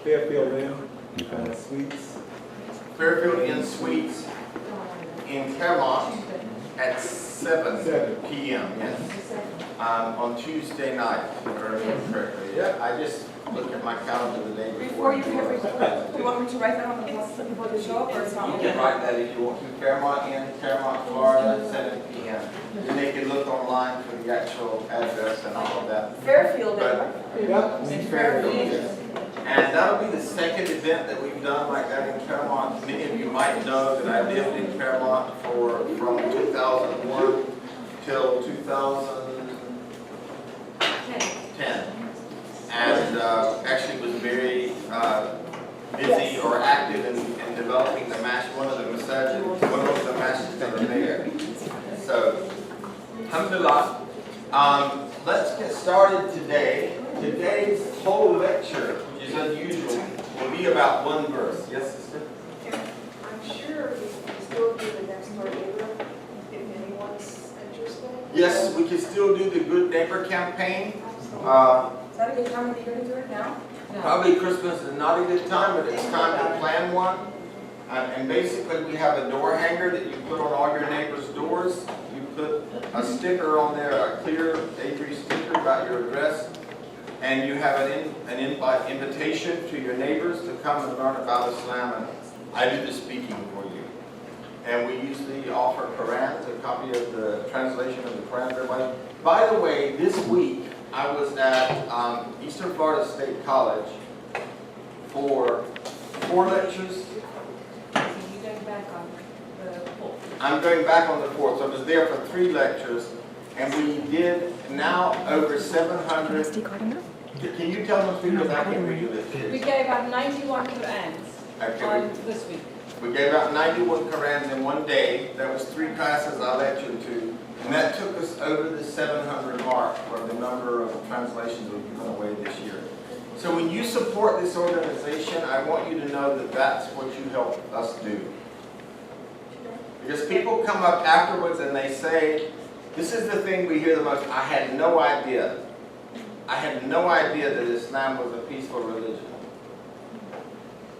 Fairfield Inn Suites. Fairfield Inn Suites in Claremont at 7 p.m. Yes. On Tuesday night, if I remember correctly. Yeah, I just looked at my calendar the day before. Before you have it, do you want me to write that on the list before the show up or You something? can write that if you want to. Claremont Inn, Claremont, Florida, 7 p.m. Then they can look online for the actual address and all of that. Fairfield, But- in Fairfield. Yes. And that'll be the second event that we've done like that in Claremont. Many of you might know that I lived in Claremont from 2001 till 2010. And actually was very busy or active in developing the one of the masjids that are there. So, alhamdulillah. Let's get started today. Today's whole lecture, which is unusual, will be about one verse. Yes, sister? I'm sure we can still do the next door neighbor if anyone's interested. Yes, we can still do the Good Neighbor campaign. Is that a good time that you're going to do it now? Probably Christmas is not a good time, but it's time to plan one. And basically, we have a door hanger that you put on all your neighbors' doors. You put a sticker on there, a clear A3 sticker about your address. And you have an invitation to your neighbors to come and learn about Islam, and I do the speaking for you. And we usually offer Qurans, a copy of the translation of the Quran for everybody. By the way, this week I was at Eastern Florida State College for 4 lectures. So you going back on the poll? I'm going back on the 4th, so I was there for 3 lectures, and we did now over 700. Can you tell those people that I can read We this? gave out 91 Qur'ans Okay, this week. we gave out 91 Qurans in one day. There was 3 classes I lectured to, and that took us over the 700 mark for the number of translations we've given away this year. So when you support this organization, I want you to know that that's what you help us do. Because people come up afterwards and they say, this is the thing we hear the most, I had no idea. I had no idea that Islam was a peaceful religion.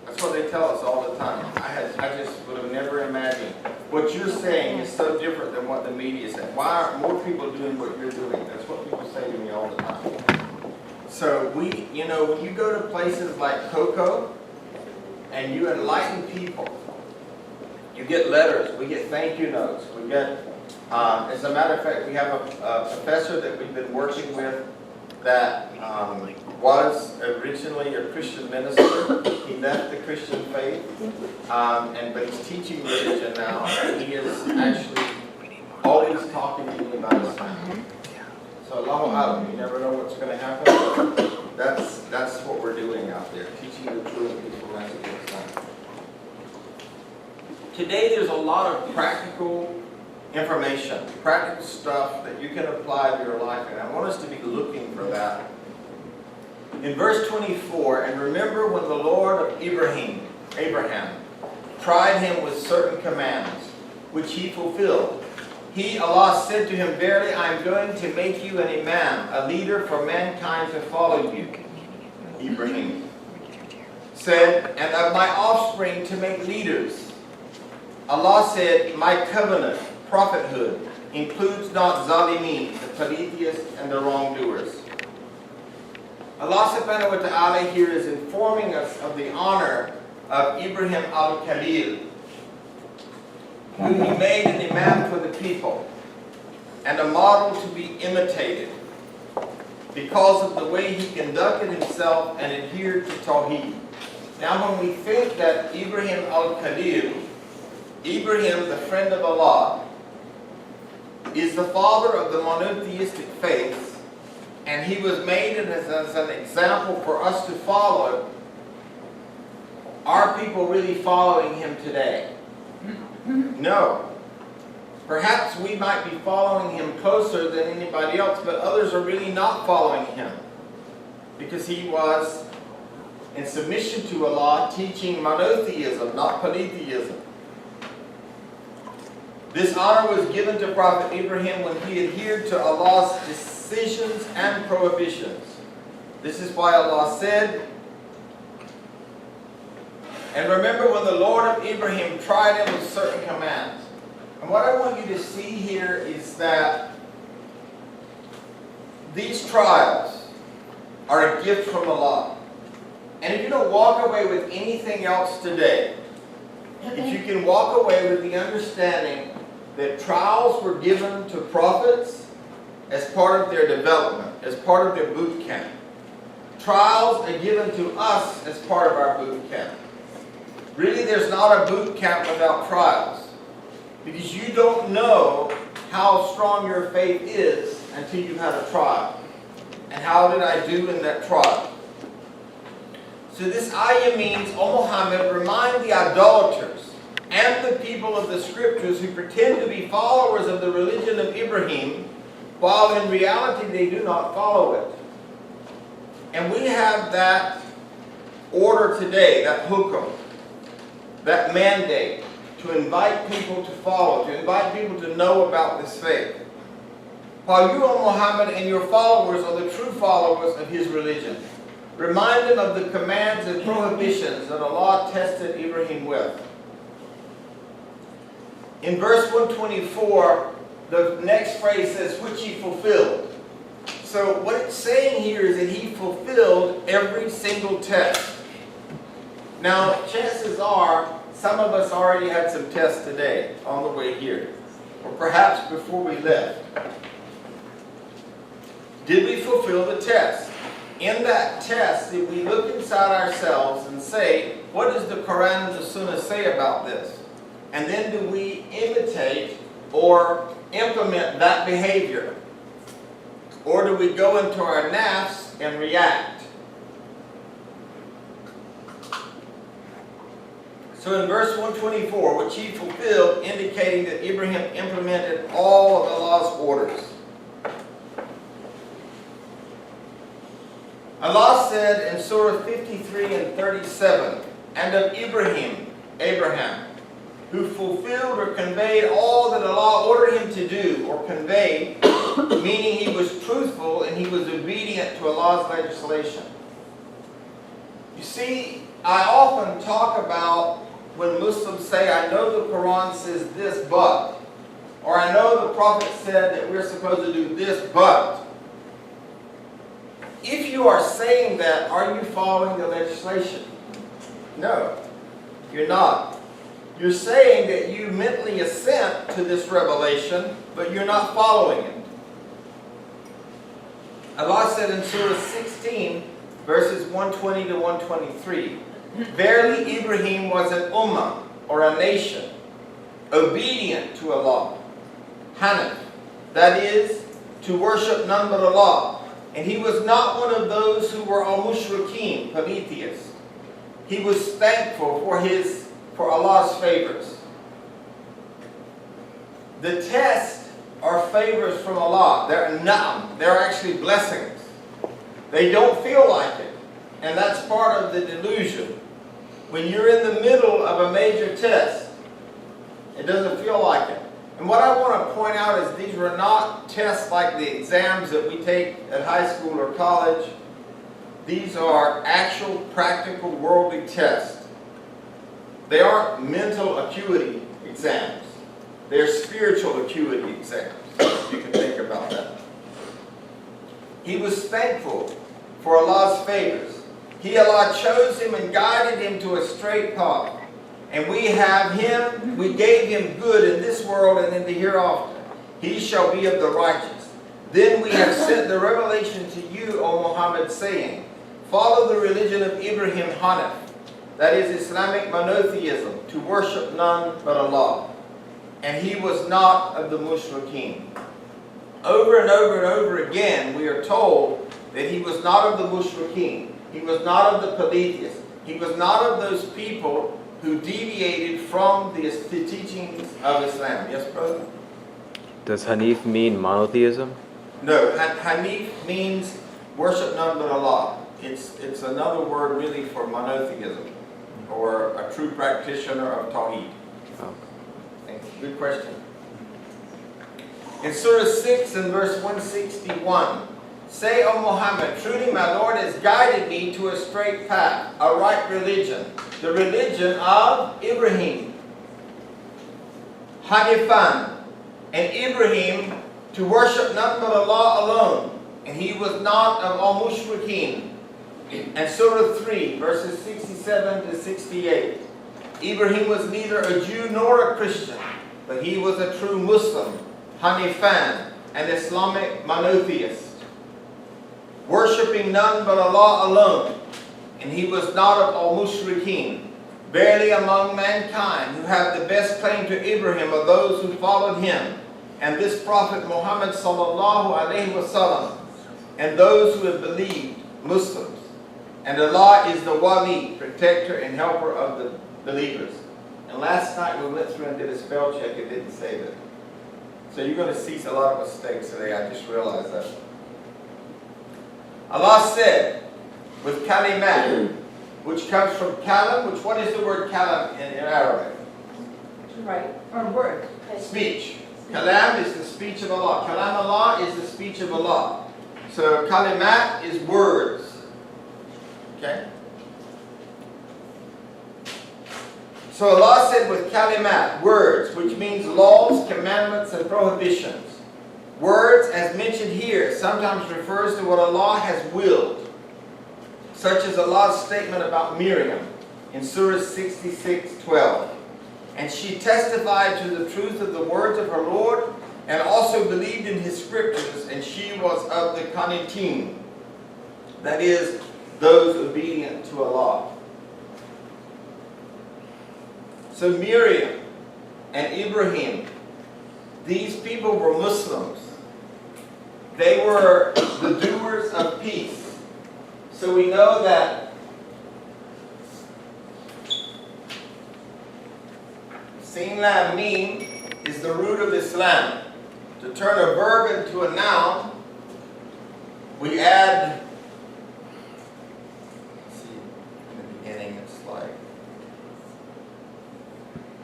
That's what they tell us all the time. I just would have never imagined. What you're saying is so different than what the media said. Why aren't more people doing what you're doing? That's what people say to me all the time. So when you go to places like Coco and you enlighten people, you get letters, we get thank you notes, we get, as a matter of fact, we have a professor that we've been working with that was originally a Christian minister. He left the Christian faith, but he's teaching religion now. And he is actually always talking to me about Islam. So Allahu Alam, you never know what's going to happen. But that's what we're doing out there, teaching the true and peaceful message of Islam. Today there's a lot of practical information, practical stuff that you can apply to your life, and I want us to be looking for that. In verse 24, and remember when the Lord of Abraham tried him with certain commands, which he fulfilled. He, Allah, said to him, verily I am going to make you an imam, a leader for mankind to follow you. Ibrahim said, and of my offspring to make leaders. Allah said, my covenant, prophethood, includes not zalimeen, the polytheists and the wrongdoers. Allah subhanahu wa ta'ala here is informing us of the honor of Ibrahim al-Khalil, who he made an imam for the people and a model to be imitated because of the way he conducted himself and adhered to Tawheed. Now when we think that Ibrahim al-Khalil, Ibrahim, the friend of Allah, is the father of the monotheistic faith, and he was made as an example for us to follow, are people really following him today? No. Perhaps we might be following him closer than anybody else, but others are really not following him, because he was in submission to Allah, teaching monotheism, not polytheism. This honor was given to Prophet Ibrahim when he adhered to Allah's decisions and prohibitions. This is why Allah said, And remember when the Lord of Abraham tried him with certain commands. And what I want you to see here is that these trials are a gift from Allah. And if you don't walk away with anything else today, if you can walk away with the understanding that trials were given to prophets as part of their development, as part of their boot camp. Trials are given to us as part of our boot camp. Really, there's not a boot camp without trials. Because you don't know how strong your faith is until you've had a trial. And how did I do in that trial? So this ayah means, O Muhammad, remind the idolaters and the people of the scriptures who pretend to be followers of the religion of Ibrahim, while in reality they do not follow it. And we have that order today, that hukum, that mandate, to invite people to follow, to invite people to know about this faith. While you, O Muhammad, and your followers are the true followers of his religion. Remind them of the commands and prohibitions that Allah tested Ibrahim with. In verse 124, the next phrase says, which he fulfilled. So what it's saying here is that he fulfilled every single test. Now, chances are, some of us already had some tests today on the way here, or perhaps before we left. Did we fulfill the test? In that test, did we look inside ourselves and say, what does the Quran and the Sunnah say about this? And then do we imitate or implement that behavior? Or do we go into our nafs and react? So in verse 124, which he fulfilled, indicating that Abraham implemented all of Allah's orders. Allah said in Surah 53 and 37, and of Abraham, who fulfilled or conveyed all that Allah ordered him to do or convey, meaning he was truthful and he was obedient to Allah's legislation. You see, I often talk about when Muslims say, I know the Quran says this, but, or I know the Prophet said that we're supposed to do this, but. If you are saying that, are you following the legislation? No, you're not. You're saying that you mentally assent to this revelation, but you're not following it. Allah said in Surah 16, verses 120 to 123, verily Ibrahim was an ummah, or a nation, obedient to Allah. Hanif, that is, to worship none but Allah. And he was not one of those who were al-mushrikeen, polytheists. He was thankful for Allah's favors. The tests are favors from Allah. They're na'am. They're actually blessings. They don't feel like it. And that's part of the delusion. When you're in the middle of a major test, it doesn't feel like it. And what I want to point out is these were not tests like the exams that we take at high school or college. These are actual, practical, worldly tests. They aren't mental acuity exams. They're spiritual acuity exams. You can think about that. He was thankful for Allah's favors. Allah chose him and guided him to a straight path. And we gave him good in this world and in the hereafter. He shall be of the righteous. Then we have sent the revelation to you, O Muhammad, saying, follow the religion of Ibrahim Hanif, that is Islamic monotheism, to worship none but Allah. And he was not of the mushrikeen. Over and over and over again, we are told that he was not of the mushrikeen. He was not of the polytheists. He was not of those people who deviated from the teachings of Islam. Yes, brother? Does Hanif mean monotheism? No, Hanif means worship none but Allah. It's another word really for monotheism, or a true practitioner of Tawheed. Oh. Thank you. Good question. In Surah 6 and verse 161, Say, O Muhammad, truly my Lord has guided me to a straight path, a right religion, the religion of Ibrahim, Hanifan, and Ibrahim to worship none but Allah alone, and he was not of all mushrikeen. And Surah 3, verses 67 to 68. Ibrahim was neither a Jew nor a Christian, but he was a true Muslim, Hanifan, an Islamic monotheist, worshipping none but Allah alone, and he was not of all mushrikeen. Barely among mankind who have the best claim to Ibrahim are those who followed him, and this Prophet Muhammad sallallahu alaihi wasallam, and those who have believed, Muslims. And Allah is the wali, protector and helper of the believers. And last night we went through and did a spell check, it didn't say that. So you're going to see a lot of mistakes today, I just realized that. Allah said, with kalimat, which comes from kalam, what is the word kalam in Arabic? Right, or word. Speech. Kalam is the speech of Allah. Kalam Allah is the speech of Allah. So kalimat is words. Okay? So Allah said with kalimat, words, which means laws, commandments, and prohibitions. Words, as mentioned here, sometimes refers to what Allah has willed, such as Allah's statement about Miriam in Surah 66:12. And she testified to the truth of the words of her Lord, and also believed in his scriptures, and she was of the qanitin, that is, those obedient to Allah. So Miriam and Ibrahim, these people were Muslims. They were the doers of peace. So we know that Sin Lam Mim is the root of Islam. To turn a verb into a noun, we add, let's see, in the beginning it's like,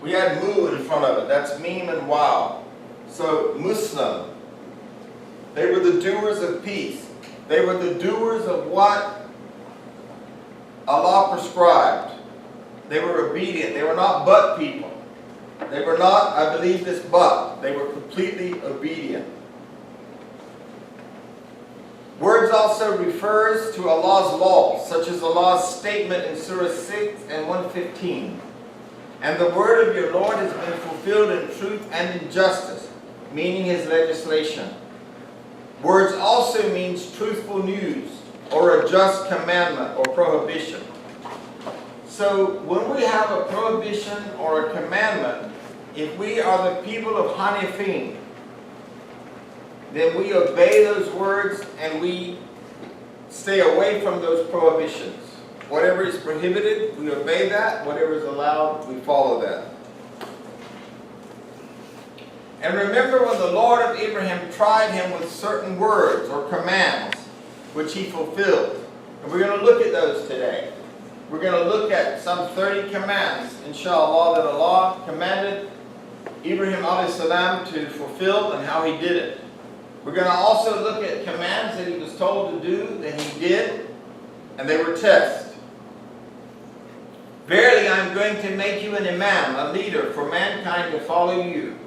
we add mu in front of it. That's mim and wow. So Muslim, they were the doers of peace. They were the doers of what Allah prescribed. They were obedient. They were not but people. They were not, I believe this, but. They were completely obedient. Words also refers to Allah's laws, such as Allah's statement in Surah 6 and 115. And the word of your Lord has been fulfilled in truth and in justice, meaning his legislation. Words also means truthful news, or a just commandment or prohibition. So when we have a prohibition or a commandment, if we are the people of Hanifin, then we obey those words and we stay away from those prohibitions. Whatever is prohibited, we obey that. Whatever is allowed, we follow that. And remember when the Lord of Abraham tried him with certain words or commands, which he fulfilled. And we're going to look at those today. We're going to look at some 30 commands, inshallah, that Allah commanded Ibrahim alayhi salam to fulfill and how he did it. We're going to also look at commands that he was told to do that he did, and they were tests. Verily, I am going to make you an imam, a leader for mankind to follow you,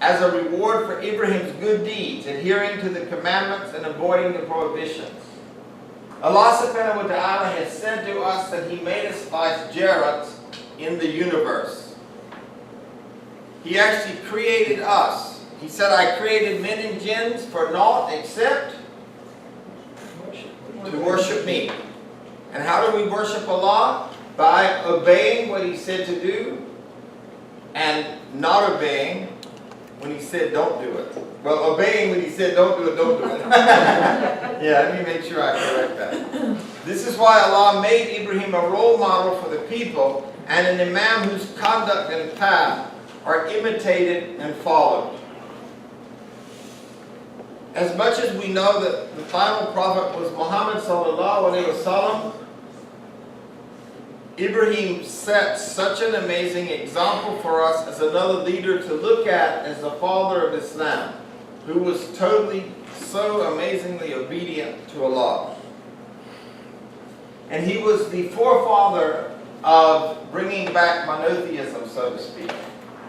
as a reward for Ibrahim's good deeds, adhering to the commandments and avoiding the prohibitions. Allah subhanahu wa ta'ala has said to us that he made us vicegerents in the universe. He actually created us. He said, I created men and jinns for naught except to worship me. And how do we worship Allah? By obeying what he said to do and not obeying when he said don't do it. Well, obeying when he said don't do it, don't do it. Yeah, let me make sure I correct that. This is why Allah made Ibrahim a role model for the people and an imam whose conduct and path are imitated and followed. As much as we know that the final prophet was Muhammad sallallahu alaihi wasallam, Ibrahim set such an amazing example for us as another leader to look at as the father of Islam, who was totally so amazingly obedient to Allah. And he was the forefather of bringing back monotheism, so to speak.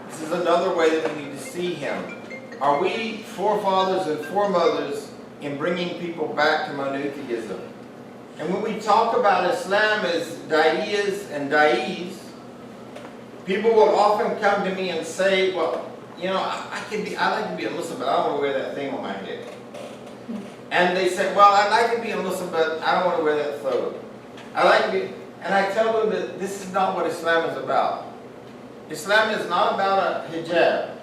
This is another way that we need to see him. Are we forefathers and foremothers in bringing people back to monotheism? And when we talk about Islam as da'iyas and da'is, people will often come to me and say, well, you know, I like to be a Muslim, but I don't want to wear that thing on my head. And they say, well, I'd like to be a Muslim, but I don't want to wear that thobe. And I tell them that this is not what Islam is about. Islam is not about a hijab.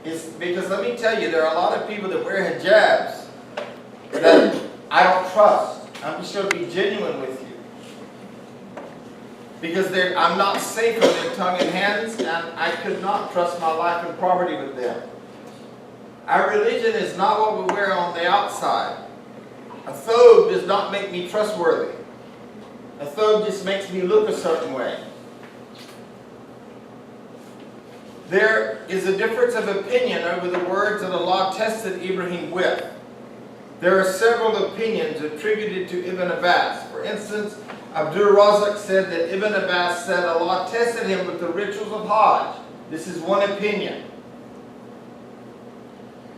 It's because let me tell you, there are a lot of people that wear hijabs that I don't trust. I'm just going to be genuine with you. Because I'm not safe on their tongue and hands, and I could not trust my life and property with them. Our religion is not what we wear on the outside. A thobe does not make me trustworthy. A thobe just makes me look a certain way. There is a difference of opinion over the words that Allah tested Ibrahim with. There are several opinions attributed to Ibn Abbas. For instance, Abdul Razak said that Ibn Abbas said Allah tested him with the rituals of Hajj. This is one opinion.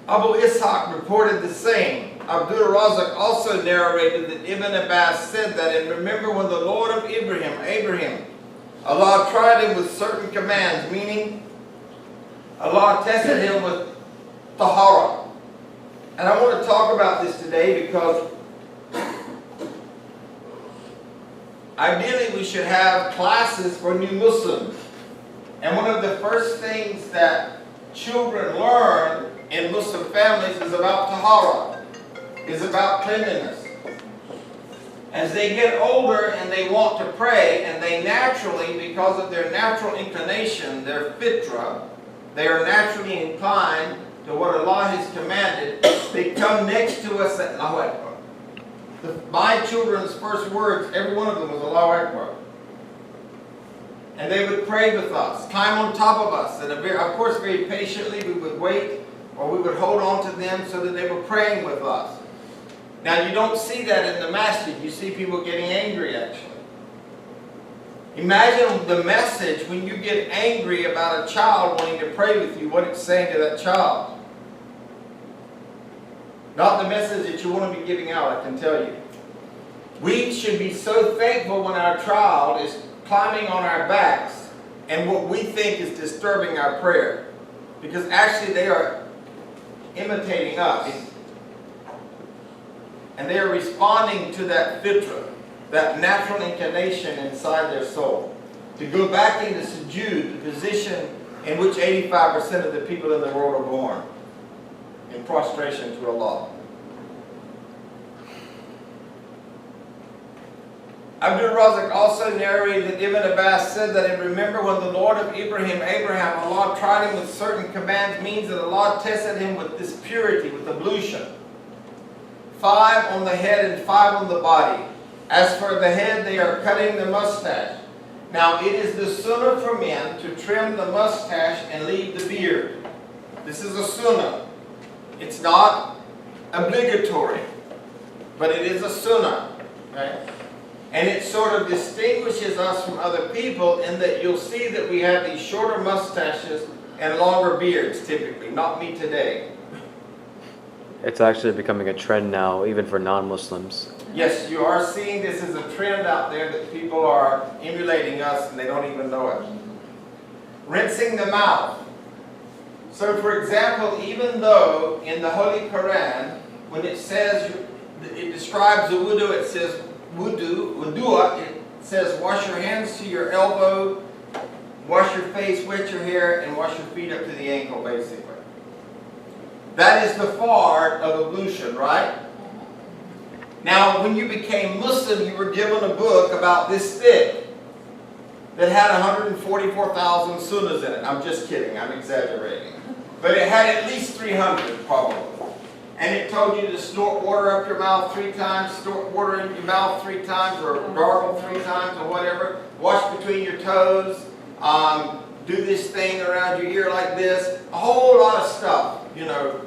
Abu Ishaq reported the same. Abdul Razak also narrated that Ibn Abbas said that, and remember when the Lord of Abraham, Allah tried him with certain commands, meaning Allah tested him with tahara. And I want to talk about this today because ideally we should have classes for new Muslims. And one of the first things that children learn in Muslim families is about tahara, is about cleanliness. As they get older and they want to pray, and they naturally, because of their natural inclination, their fitra, they are naturally inclined to what Allah has commanded, they come next to us at Allahu Akbar. My children's first words, every one of them was Allahu Akbar. And they would pray with us, climb on top of us, and of course very patiently we would wait, or we would hold on to them so that they were praying with us. Now you don't see that in the masjid, you see people getting angry actually. Imagine the message when you get angry about a child wanting to pray with you, what it's saying to that child. Not the message that you want to be giving out, I can tell you. We should be so thankful when our child is climbing on our backs and what we think is disturbing our prayer. Because actually they are imitating us. And they are responding to that fitra, that natural inclination inside their soul. To go back into sujood, the position in which 85% of the people in the world are born. In prostration to Allah. Abdul Razak also narrated that Ibn Abbas said that, and remember when the Lord of Abraham, Allah tried him with certain commands, means that Allah tested him with this purity, with ablution. 5 on the head and 5 on the body. As for the head, they are cutting the mustache. Now it is the sunnah for men to trim the mustache and leave the beard. This is a sunnah. It's not obligatory, but it is a sunnah. Right? And it sort of distinguishes us from other people in that you'll see that we have these shorter mustaches and longer beards typically. Not me today. It's actually becoming a trend now, even for non-Muslims. Yes, you are seeing this as a trend out there that people are emulating us and they don't even know it. Rinsing the mouth. So for example, even though in the Holy Quran, when it says, it describes the wudu, it says wudu'a, it says wash your hands to your elbow, wash your face, wet your hair, and wash your feet up to the ankle, basically. That is the fard of ablution, right? Now, when you became Muslim, you were given a book about this thick that had 144,000 sunnahs in it. I'm just kidding, I'm exaggerating. But it had at least 300, probably. And it told you to snort water up your mouth 3 times, snort water in your mouth 3 times, or gargle 3 times, or whatever. Wash between your toes. Do this thing around your ear like this. A whole lot of stuff, you know.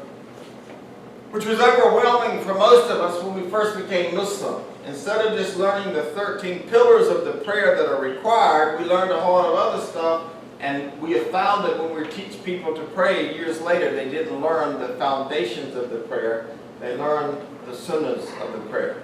which was overwhelming for most of us when we first became Muslim. Instead of just learning the 13 pillars of the prayer that are required, we learned a whole lot of other stuff, and we have found that when we teach people to pray years later, they didn't learn the foundations of the prayer, they learned the sunnahs of the prayer.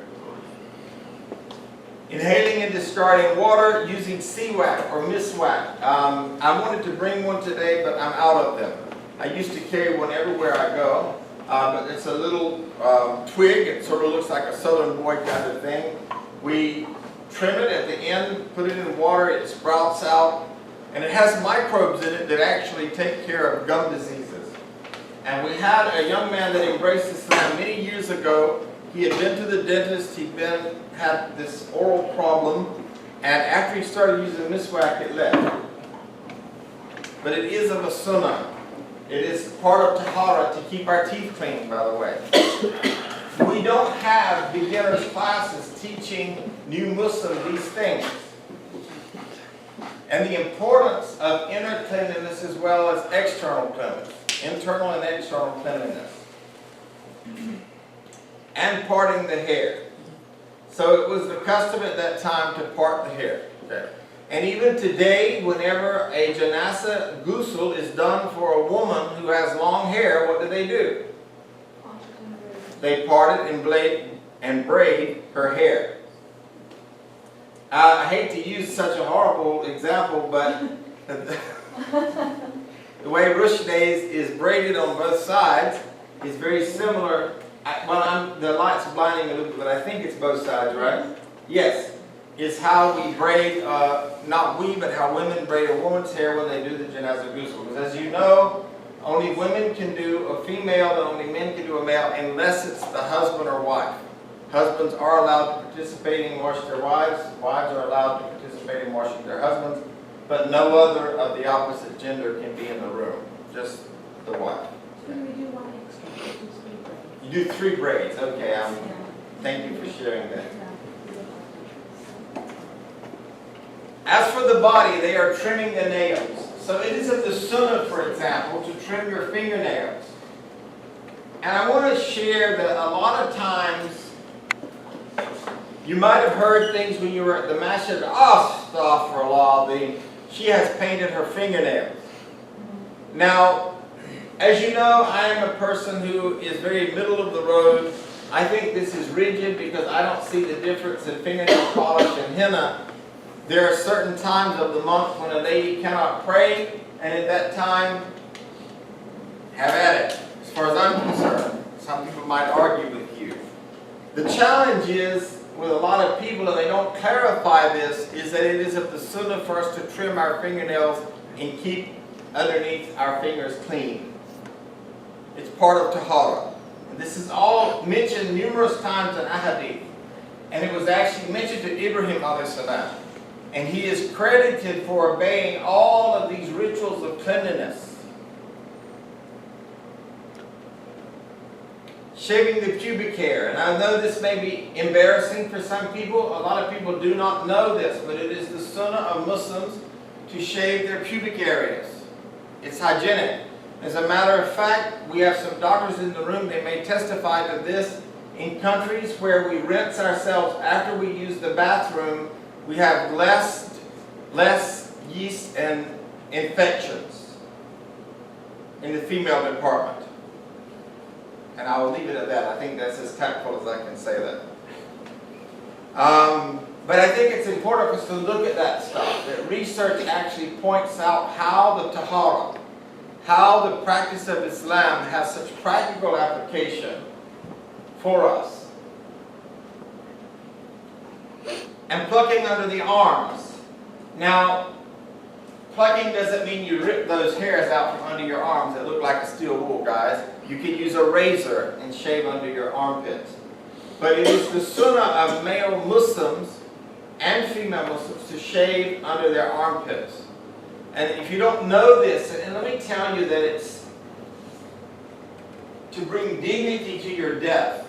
Inhaling and discarding water using siwak or miswak. I wanted to bring one today, but I'm out of them. I used to carry one everywhere I go. But it's a little twig. It sort of looks like a southern boy kind of thing. We trim it at the end, put it in water, it sprouts out, and it has microbes in it that actually take care of gum diseases. And we had a young man that embraced Islam many years ago. He had been to the dentist, had this oral problem, and after he started using miswak, it left. But it is of a sunnah. It is part of tahara to keep our teeth clean, by the way. We don't have beginners classes teaching new Muslims these things. And the importance of inner cleanliness as well as external cleanliness. Internal and external cleanliness. And parting the hair. So it was the custom at that time to part the hair. Okay. And even today, whenever a janasa ghusl is done for a woman who has long hair, what do? They part it and braid her hair. I hate to use such a horrible example, but the way Rush days is braided on both sides is very similar. The light's blinding a little bit, but I think it's both sides, right? Yes. Is how we braid, not we, but how women braid a woman's hair when they do the janazah ghusl. Because as you know, only women can do a female and only men can do a male unless it's the husband or wife. Husbands are allowed to participate in washing their wives. Wives are allowed to participate in washing their husbands. But no other of the opposite gender can be in the room. Just the wife. So we do one extra, we do 3 braids. You do 3 braids. Okay, thank you for sharing that. As for the body, they are trimming the nails. So it is of the sunnah, for example, to trim your fingernails. And I want to share that a lot of times, you might have heard things when you were at the masjid, astaghfirullah, she has painted her fingernails. Now, as you know, I am a person who is very middle of the road. I think this is rigid because I don't see the difference in fingernail polish and henna. There are certain times of the month when a lady cannot pray, and at that time, have at it. As far as I'm concerned, some people might argue with you. The challenge is, with a lot of people, and they don't clarify this, is that it is of the sunnah for us to trim our fingernails and keep underneath our fingers clean. It's part of tahara. And this is all mentioned numerous times in ahadith. And it was actually mentioned to Ibrahim alayhi salam. And he is credited for obeying all of these rituals of cleanliness. Shaving the pubic hair. And I know this may be embarrassing for some people. A lot of people do not know this, but it is the sunnah of Muslims to shave their pubic areas. It's hygienic. As a matter of fact, we have some doctors in the room, they may testify to this. In countries where we rinse ourselves after we use the bathroom, we have less yeast and infections in the female department. And I will leave it at that. I think that's as tactful as I can say that. But I think it's important for us to look at that stuff. That research actually points out how the tahara, how the practice of Islam has such practical application for us. And plucking under the arms. Now, plucking doesn't mean you rip those hairs out from under your arms that look like a steel wool, guys. You can use a razor and shave under your armpits. But it is the sunnah of male Muslims and female Muslims to shave under their armpits. And if you don't know this, and let me tell you that it's to bring dignity to your death.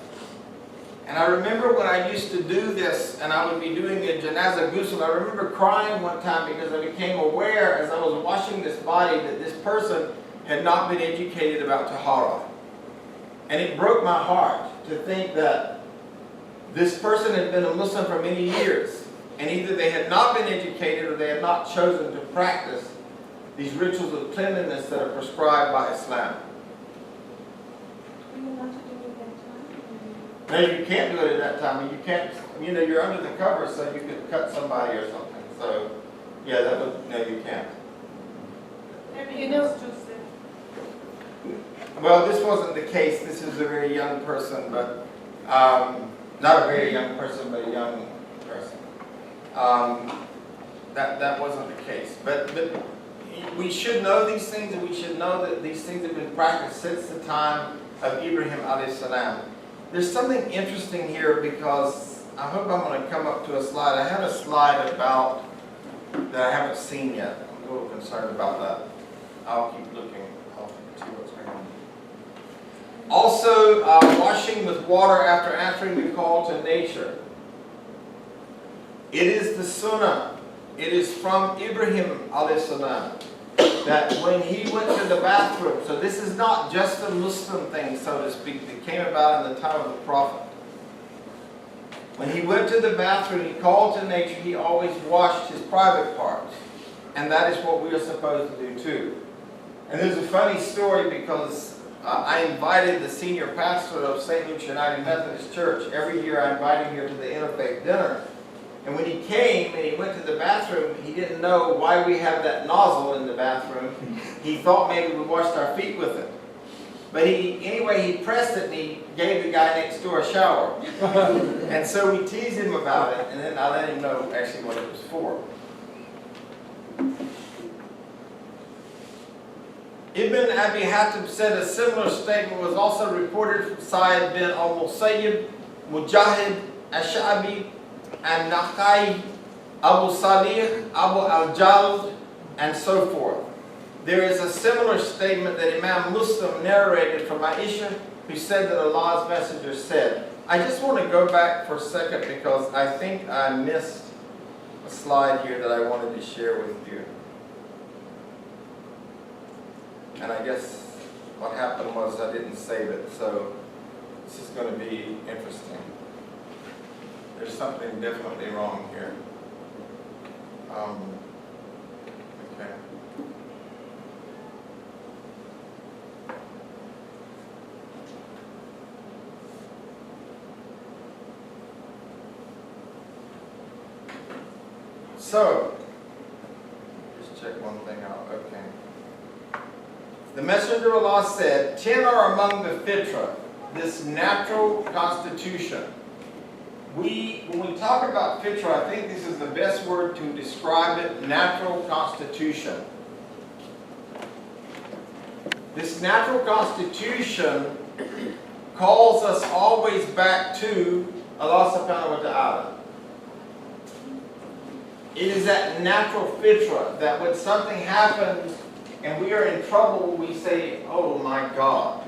And I remember when I used to do this, and I would be doing a janazah ghusl, I remember crying one time because I became aware as I was washing this body that this person had not been educated about tahara. And it broke my heart to think that this person had been a Muslim for many years, and either they had not been educated or they had not chosen to practice these rituals of cleanliness that are prescribed by Islam. No, you can't do it at that time. You can't, you know, you're under the cover, so you could cut somebody or something. So, yeah, that would, no, you can't. You know, Well, this wasn't the case. This is a very young person, but, not a very young person, but a young person. That wasn't the case. But we should know these things, and we should know that these things have been practiced since the time of Ibrahim alayhi salam. There's something interesting here, because I hope I'm going to come up to a slide. I have a slide about that I haven't seen yet. I'm a little concerned about that. I'll keep looking. I'll see what's going on. Also, washing with water after answering the call to nature. It is the sunnah. It is from Ibrahim alayhi salam that when he went to the bathroom, so this is not just a Muslim thing, so to speak, that came about in the time of the Prophet. When he went to the bathroom, he called to nature, he always washed his private parts. And that is what we are supposed to do too. And there's a funny story, because I invited the senior pastor of St. Luke's United Methodist Church. Every year I invite him here to the Interfaith Dinner. And when he came and he went to the bathroom, he didn't know why we have that nozzle in the bathroom. He thought maybe we washed our feet with it. But anyway, he pressed it and he gave the guy next door a shower. And so we teased him about it, and then I let him know actually what it was for. Ibn Abi Hatim said a similar statement was also reported from Sa'id bin al-Musayyib, Mujahid, Ash-Sha'bi, and Naqai, Abu Salih, Abu al-Jald, and so forth. There is a similar statement that Imam Muslim narrated from Aisha, who said that Allah's Messenger said. I just want to go back for a second, because I think I missed a slide here that I wanted to share with you. And I guess what happened was I didn't save it, so this is going to be interesting. There's something definitely wrong here. Okay. So, just check one thing out. Okay. The Messenger of Allah said, 10 are among the fitra, this natural constitution. When we talk about fitra, I think this is the best word to describe it, natural constitution. This natural constitution calls us always back to Allah subhanahu wa ta'ala. It is that natural fitra that when something happens and we are in trouble, we say, oh my God,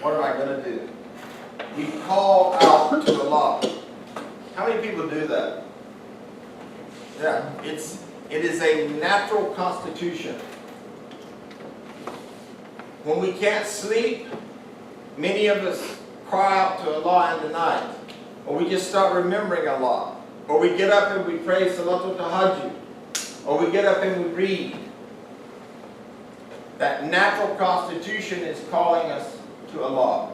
what am I going to do? We call out to Allah. How many people do that? Yeah, it is a natural constitution. When we can't sleep, many of us cry out to Allah in the night. Or we just start remembering Allah. Or we get up and we pray Salatul Tahajjud. Or we get up and we read. That natural constitution is calling us to Allah.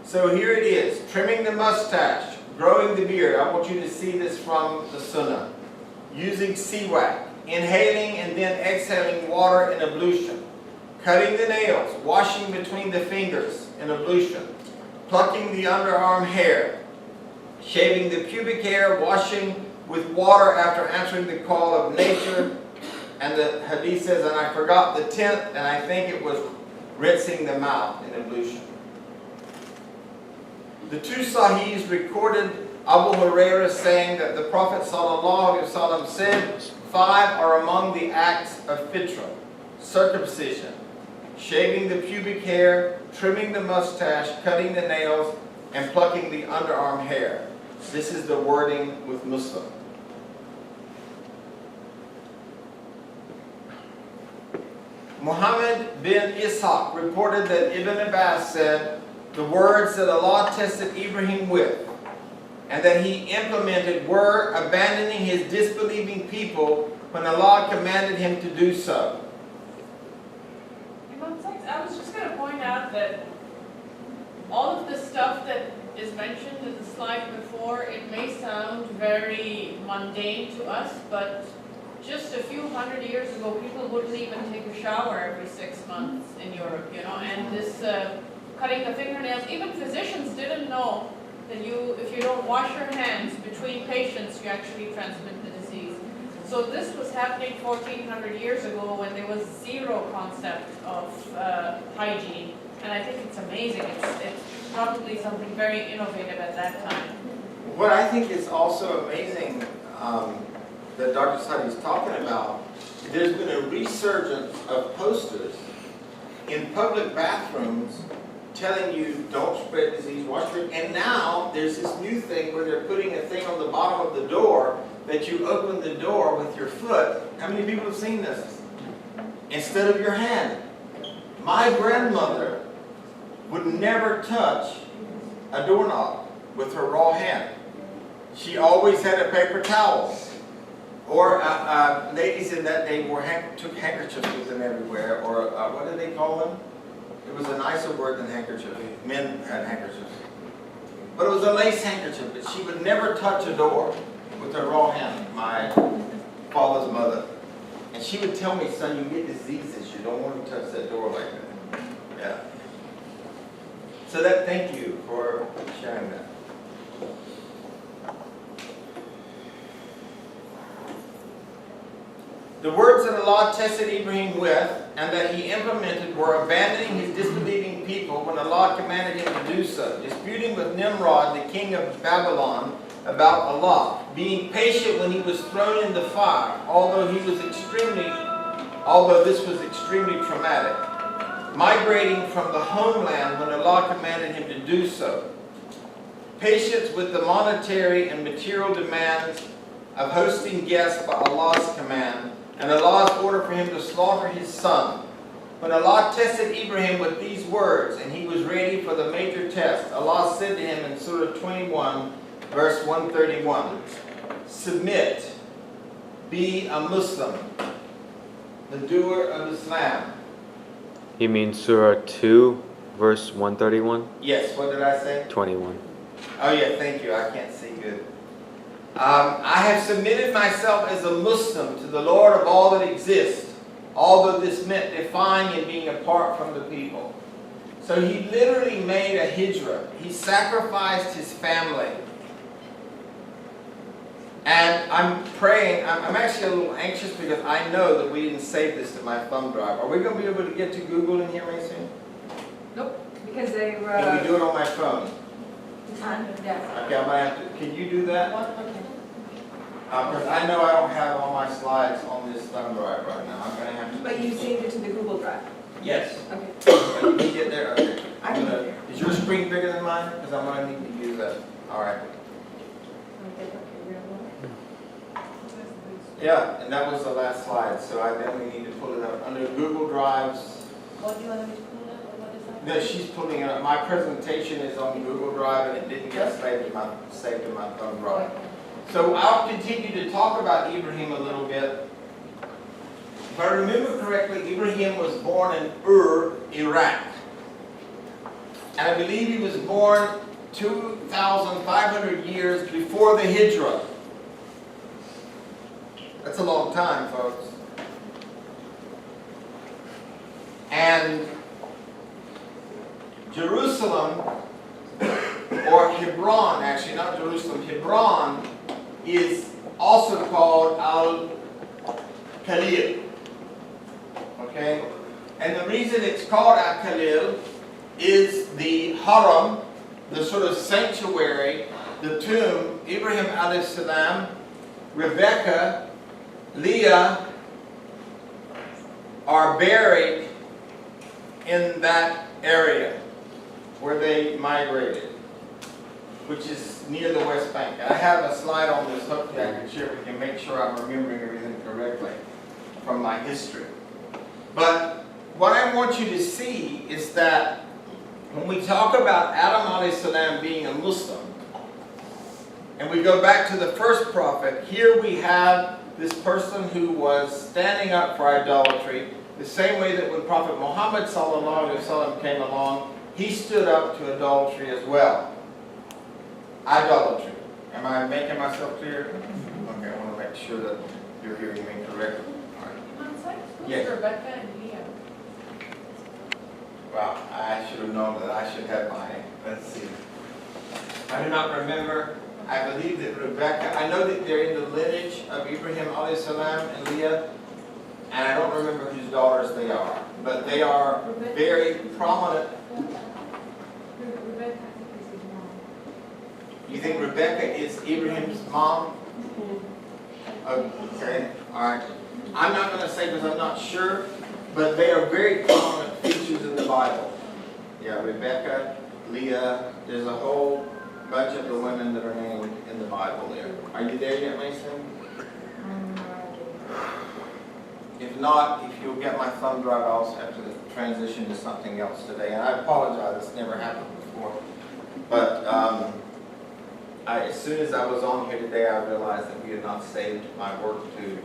So here it is, trimming the mustache, growing the beard. I want you to see this from the Sunnah. Using siwak, inhaling and then exhaling water in ablution. Cutting the nails, washing between the fingers in ablution. Plucking the underarm hair. Shaving the pubic hair, washing with water after answering the call of nature. And the hadith says, and I forgot the 10th, and I think it was rinsing the mouth in ablution. The two Sahihs recorded Abu Hurairah saying that the Prophet ﷺ said, 5 are among the acts of fitra, circumcision, shaving the pubic hair, trimming the mustache, cutting the nails, and plucking the underarm hair. This is the wording with Muslim. Muhammad bin Ishaq reported that Ibn Abbas said the words that Allah tested Ibrahim with and that he implemented were abandoning his disbelieving people when Allah commanded him to do so. I was just going to point out that all of the stuff that is mentioned in the slide before, it may sound very mundane to us, but just a few hundred years ago, people wouldn't even take a shower every 6 months in Europe, you know, and this cutting the fingernails, even physicians didn't know that if you don't wash your hands between patients, you actually transmit the disease. So this was happening 1400 years ago when there was zero concept of hygiene, and I think it's amazing. It's probably something very innovative at that time. What I think is also amazing that Dr. Sadi is talking about, there's been a resurgence of posters in public bathrooms telling you don't spread disease, wash your, and now there's this new thing where they're putting a thing on the bottom of the door that you open the door with your foot. How many people have seen this? Instead of your hand. My grandmother would never touch a doorknob with her raw hand. She always had a paper towel. Or ladies in that day took handkerchiefs with them everywhere, or what did they call them? It was a nicer word than handkerchief. Men had handkerchiefs. But it was a lace handkerchief, but she would never touch a door with her raw hand, my father's mother. And she would tell me, son, you get diseases, you don't want to touch that door like that. Yeah. So thank you for sharing that. The words that Allah tested Ibrahim with and that he implemented were abandoning his disbelieving people when Allah commanded him to do so, disputing with Nimrod, the king of Babylon, about Allah, being patient when he was thrown in the fire, although this was extremely traumatic, migrating from the homeland when Allah commanded him to do so, patience with the monetary and material demands of hosting guests by Allah's command, and Allah's order for him to slaughter his son. When Allah tested Ibrahim with these words, and he was ready for the major test, Allah said to him in Surah 21, verse 131, submit, be a Muslim, the doer of Islam. You mean Surah 2, verse 131? Yes, what did I say? 21. Oh yeah, thank you, I can't see good. I have submitted myself as a Muslim to the Lord of all that exists, although this meant defying and being apart from the people. So he literally made a hijrah. He sacrificed his family. And I'm praying, I'm actually a little anxious because I know that we didn't save this to my thumb drive. Are we going to be able to get to Google in here, Macy? Nope, because they were. Can we do it on my phone? Yeah. Okay, I'm going to have to, can you do that? Okay. Because I know I don't have all my slides on this thumb drive right now. I'm going to have to. But you saved it to the Google Drive. Yes. Okay. Oh, you can get there? Okay. I can get there. Is your screen bigger than mine? Because I'm going to need to use that. All right. Yeah, and that was the last slide, so I definitely need to pull it up. Under Google Drives, What do you want me to pull up, or what is that? no, she's pulling it up. My presentation is on Google Drive and it didn't get saved in my thumb drive. So I'll continue to talk about Ibrahim a little bit. If I remember correctly, Ibrahim was born in Ur, Iraq. And I believe he was born 2,500 years before the Hijrah. That's a long time, folks. And Jerusalem, or Hebron, actually not Jerusalem, Hebron is also called Al-Khalil. Okay? And the reason it's called Al-Khalil is the Haram, the sort of sanctuary, the tomb, Ibrahim alayhi salam, Rebecca, Leah are buried in that area where they migrated, which is near the West Bank. I have a slide on this, hopefully I can share, we can make sure I'm remembering everything correctly from my history. But what I want you to see is that when we talk about Adam alayhi salam being a Muslim, and we go back to the first prophet, here we have this person who was standing up for idolatry, the same way that when Prophet Muhammad sallallahu alaihi wasallam came along, he stood up to idolatry as well. Idolatry. Am I making myself clear? Okay, I want to make sure that you're hearing me correctly. All right. Who's Yes. Rebecca and Leah? Well, I should have known that I should have mine. Let's see. I do not remember. I believe that Rebecca, I know that they're in the lineage of Ibrahim alayhi salam and Leah, and I don't remember whose daughters they are, but they are very prominent. Rebecca, I think, is his mom. You think Rebecca is Ibrahim's mom? Okay, all right. I'm not going to say because I'm not sure, but they are very prominent features in the Bible. Yeah, Rebecca, Leah, there's a whole bunch of the women that are named in the Bible there. Are you there yet, Mason? If not, if you'll get my thumb drive, I'll have to transition to something else today. And I apologize, it's never happened before. But as soon as I was on here today, I realized that we had not saved my work to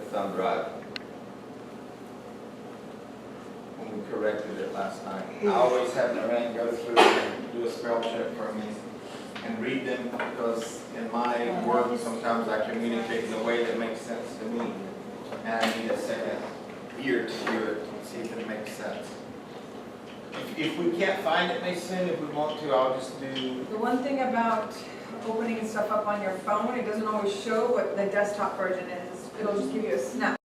the thumb drive when we corrected it last night. I always have Lorraine go through and do a spell check for me and read them, because in my work sometimes I communicate in a way that makes sense to me, and I need a second ear to hear it and see if it makes sense. If we can't find it, Mason, if we want to, I'll just do. The one thing about opening stuff up on your phone, it doesn't always show what the desktop version is. It'll just give you a snap.